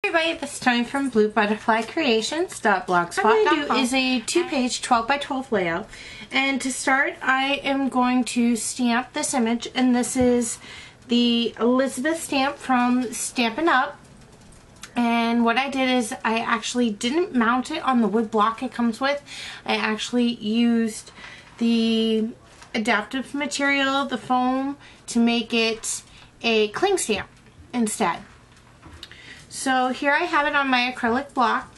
Everybody, this is Tony from bluebutterflycreations.blogspot.com. What I'm going to do is a 2-page 12 by 12 layout. And to start, I am going to stamp this image, and this is the Elizabeth stamp from Stampin' Up! And what I did is I actually didn't mount it on the wood block it comes with. I actually used the adaptive material, the foam, to make it a cling stamp instead. So here I have it on my acrylic block.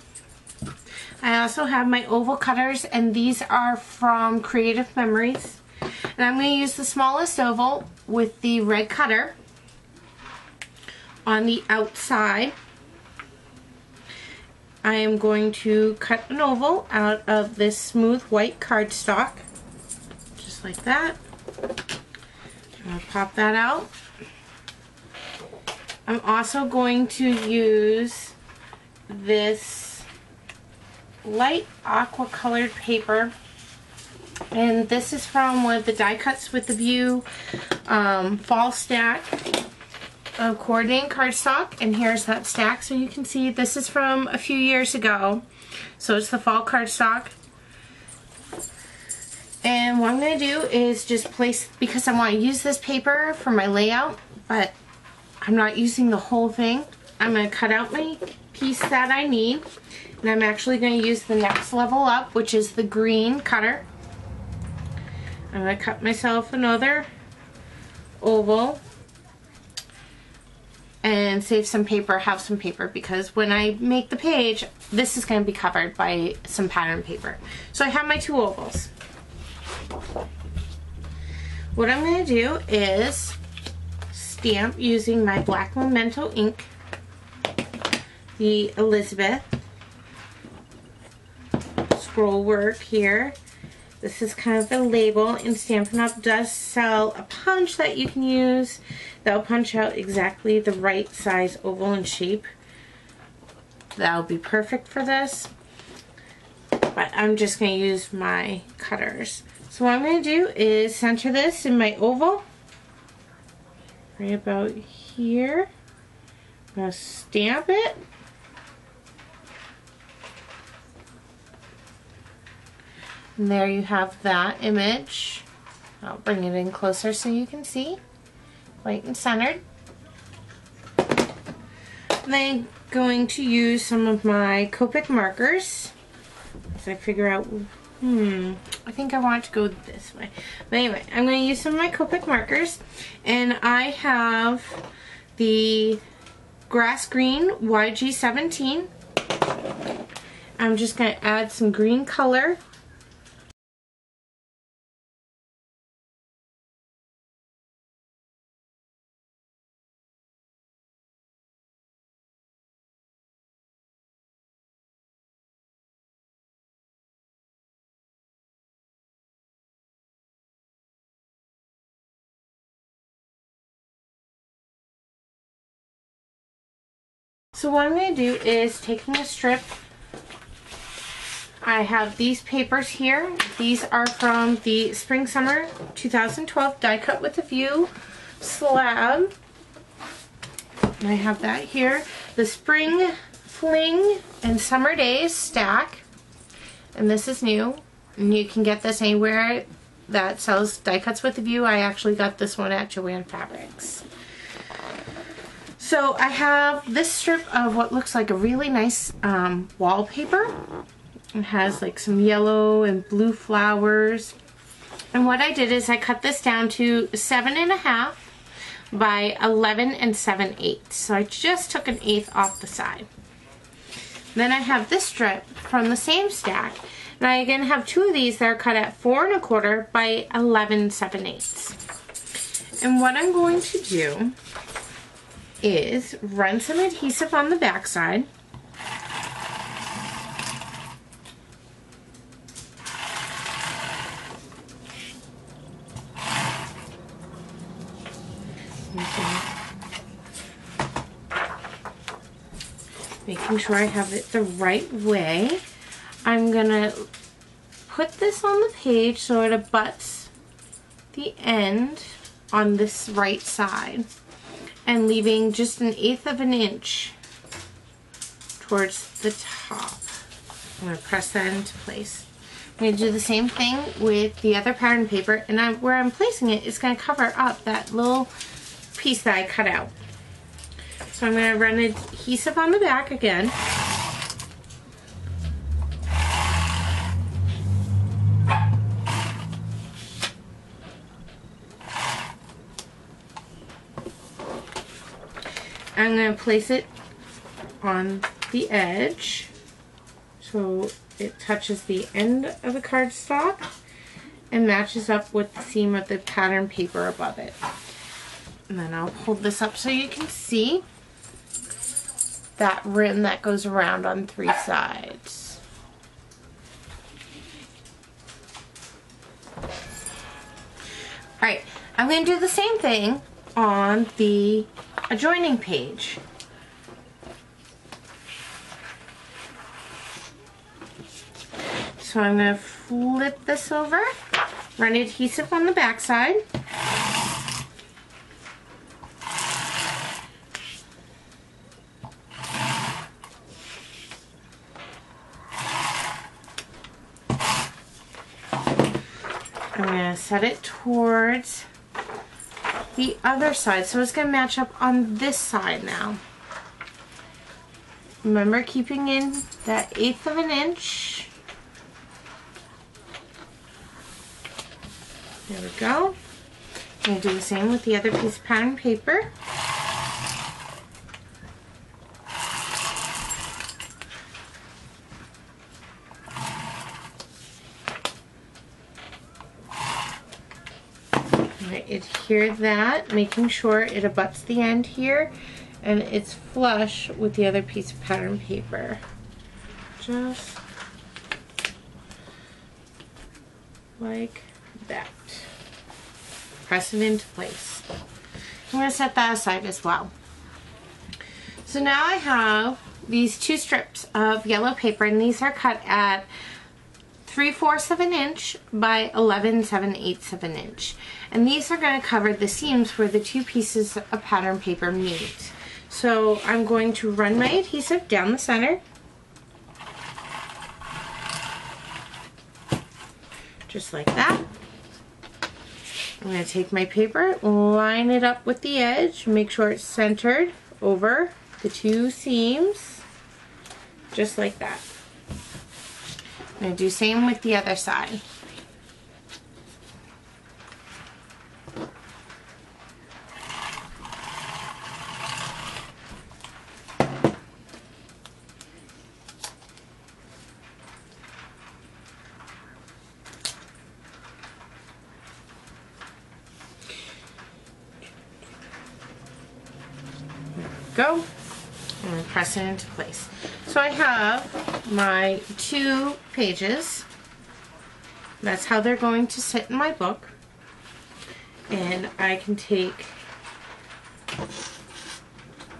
I also have my oval cutters, and these are from Creative Memories. And I'm going to use the smallest oval with the red cutter on the outside. I am going to cut an oval out of this smooth white cardstock, just like that. I'm going to pop that out. I'm also going to use this light aqua colored paper, and this is from one of the Die Cuts with the View fall stack of coordinating cardstock, and here's that stack. So you can see this is from a few years ago, so it's the fall cardstock. And what I'm going to do is just place, because I want to use this paper for my layout, but I'm not using the whole thing. I'm going to cut out my piece that I need, and I'm actually going to use the next level up, which is the green cutter. I'm going to cut myself another oval and save some paper, have some paper, because when I make the page, this is going to be covered by some pattern paper. So I have my two ovals. What I'm going to do is stamp using my black Memento ink the Elizabeth scroll work here. This is kind of the label, and Stampin' Up! Does sell a punch that you can use that'll punch out exactly the right size oval and shape. That'll be perfect for this, but I'm just going to use my cutters. So what I'm going to do is center this in my oval right about here. I'm going to stamp it. And there you have that image. I'll bring it in closer so you can see. Right and centered. And then going to use some of my Copic markers as I figure out, I think I want to go this way. But anyway, I'm going to use some of my Copic markers, and I have the Grass Green YG17. I'm just going to add some green color. So what I'm going to do is taking a strip, I have these papers here. These are from the Spring Summer 2012 Die Cut with a View slab. And I have that here. The Spring Fling and Summer Days stack. And this is new. And you can get this anywhere that sells Die Cuts with a View. I actually got this one at Joann Fabrics. So I have this strip of what looks like a really nice wallpaper. It has like some yellow and blue flowers. And what I did is I cut this down to 7.5 by 11 7/8. So I just took an eighth off the side. Then I have this strip from the same stack. And I again have two of these that are cut at 4.25 by 11 7/8. And what I'm going to do is run some adhesive on the back side. Making sure I have it the right way. I'm gonna put this on the page so it abuts the end on this right side, and leaving just 1/8 of an inch towards the top. I'm going to press that into place. I'm going to do the same thing with the other pattern paper, and where I'm placing it is going to cover up that little piece that I cut out. So I'm going to run adhesive on the back again. I'm going to place it on the edge so it touches the end of the cardstock and matches up with the seam of the pattern paper above it. And then I'll hold this up so you can see that rim that goes around on 3 sides. Alright, I'm going to do the same thing on the adjoining page. So I'm going to flip this over, run adhesive on the back side. I'm going to set it towards the other side, so it's going to match up on this side now. Remember, keeping in that 1/8 of an inch. There we go. I'm going to do the same with the other piece of pattern paper. Adhere that, making sure it abuts the end here and it's flush with the other piece of pattern paper. Just like that. Press it into place. I'm going to set that aside as well. So now I have these 2 strips of yellow paper, and these are cut at 3/4 of an inch by 11 7/8 of an inch. And these are going to cover the seams where the 2 pieces of pattern paper meet. So I'm going to run my adhesive down the center. Just like that. I'm going to take my paper, line it up with the edge, make sure it's centered over the 2 seams. Just like that. I'm going to do the same with the other side. Go and press it into place. So I have my 2 pages. That's how they're going to sit in my book. And I can take,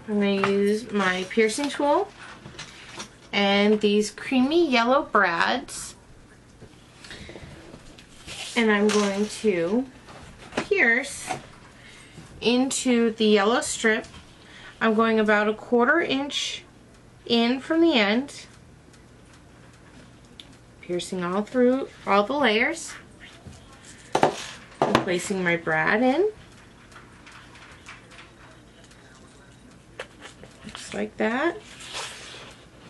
I'm going to use my piercing tool and these creamy yellow brads, and I'm going to pierce into the yellow strip. I'm going about 1/4 inch in from the end, piercing all through all the layers, and placing my brad in, just like that.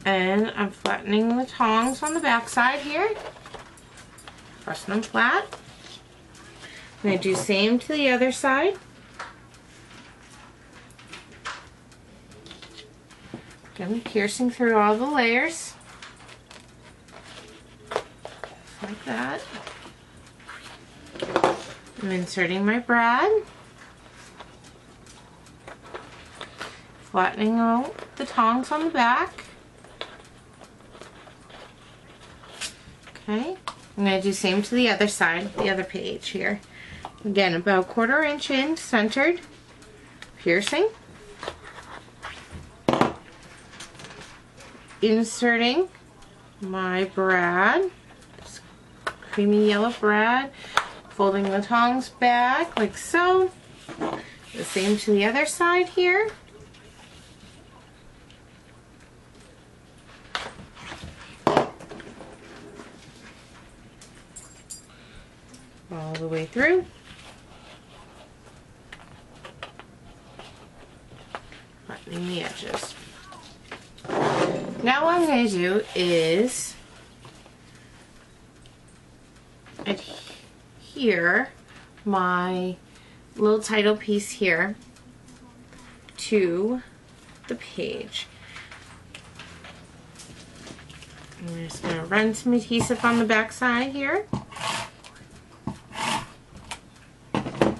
And I'm flattening the tongs on the back side here, pressing them flat. I'm going to do the same to the other side. Again, piercing through all the layers, like that. I'm inserting my brad, flattening out the tongs on the back. Okay, I'm going to do the same to the other side, the other page here. Again, about 1/4 inch in, centered, piercing. Inserting my brad, creamy yellow brad, folding the tongs back like so. The same to the other side here. way through. Flattening the edges. Now what I'm going to do is adhere my little title piece here to the page. I'm just going to run some adhesive on the back side here. I'm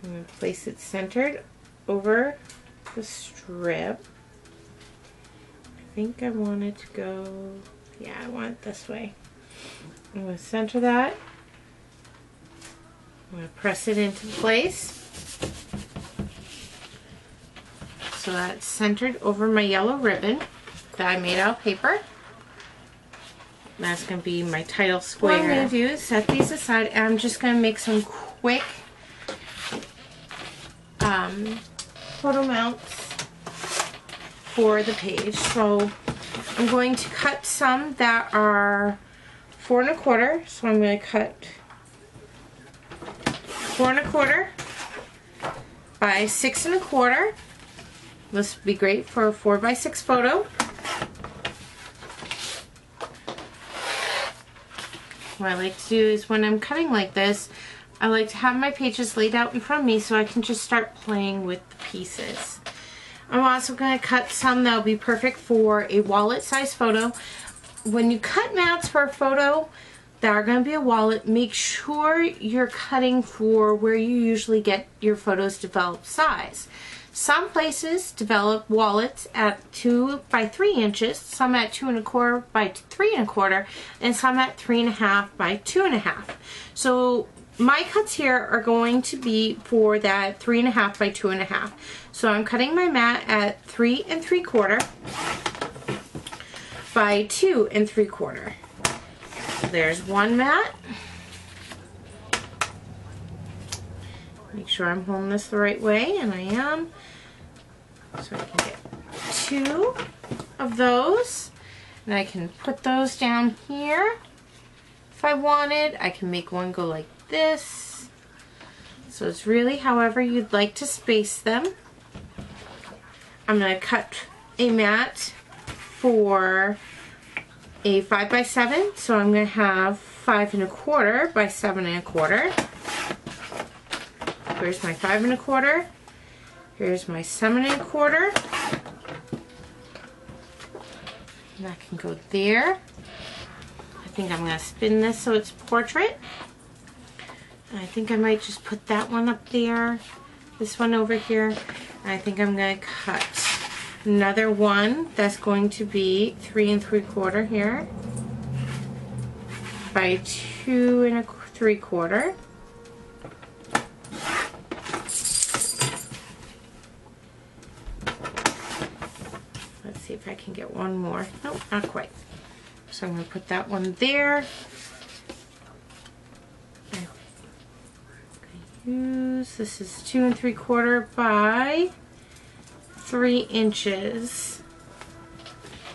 going to place it centered over the strip. I think I want it to go, yeah, I want it this way. I'm going to center that. I'm going to press it into place so that's centered over my yellow ribbon that I made out of paper. That's going to be my title square. What I'm going to do is set these aside, and I'm just going to make some quick photo mounts for the page. So I'm going to cut some that are 4 1/4. So I'm going to cut 4 1/4 by 6 1/4. This would be great for a 4x6 photo. What I like to do is when I'm cutting like this, I like to have my pages laid out in front of me so I can just start playing with the pieces. I'm also going to cut some that will be perfect for a wallet size photo. When you cut mats for a photo that are going to be a wallet, make sure you're cutting for where you usually get your photos developed size. Some places develop wallets at 2 by 3 inches, some at 2 1/4 by 3 1/4, and some at 3 1/2 by 2 1/2. So my cuts here are going to be for that 3 1/2 by 2 1/2. So I'm cutting my mat at 3 3/4 by 2 3/4. There's one mat. Make sure I'm holding this the right way, and I am. So I can get 2 of those, and I can put those down here. If I wanted, I can make one go like this. So it's really however you'd like to space them. I'm going to cut a mat for a 5 by 7, so I'm going to have 5 1/4 by 7 1/4. Here's my 5 1/4. Here's my 7 1/4. And that can go there. I think I'm going to spin this so it's portrait. And I think I might just put that one up there. This one over here. And I think I'm going to cut another one that's going to be 3 3/4 here by 2 3/4. Let's see if I can get one more. Nope, not quite. So I'm going to put that one there. This is 2 3/4 by 3 inches.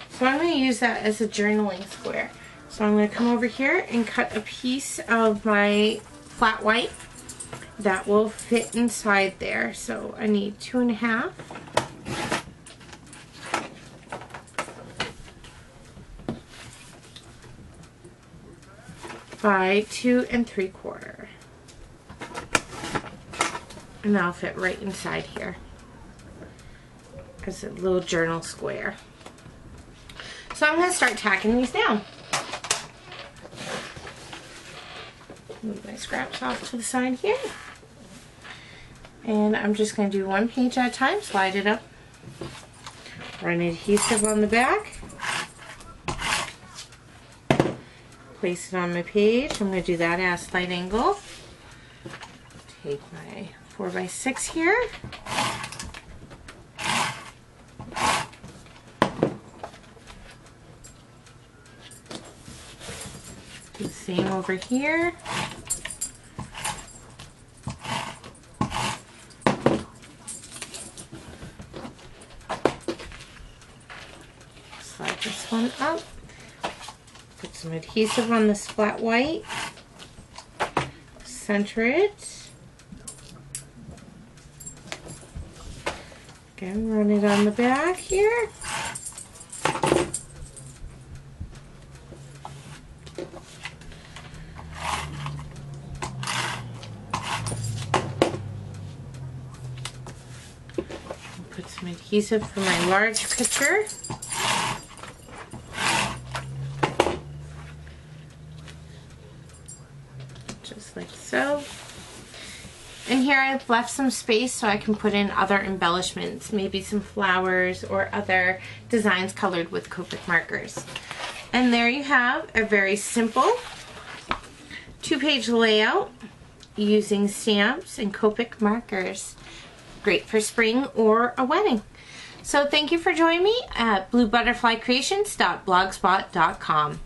So I'm going to use that as a journaling square. So I'm going to come over here and cut a piece of my flat white that will fit inside there. So I need 2 1/2. By 2 3/4. And that'll fit right inside here as a little journal square. So I'm going to start tacking these down. Move my scraps off to the side here. And I'm just going to do one page at a time, slide it up, run adhesive on the back, place it on my page. I'm going to do that at a slight angle. Take my 4 by 6 here. Do the same over here. Slide this one up. Put some adhesive on this flat white. Center it. Again, run it on the back here. Put some adhesive for my large picture. Just like so. And here I've left some space so I can put in other embellishments, maybe some flowers or other designs colored with Copic markers. And there you have a very simple 2-page layout using stamps and Copic markers. Great for spring or a wedding. So thank you for joining me at bluebutterflycreations.blogspot.com.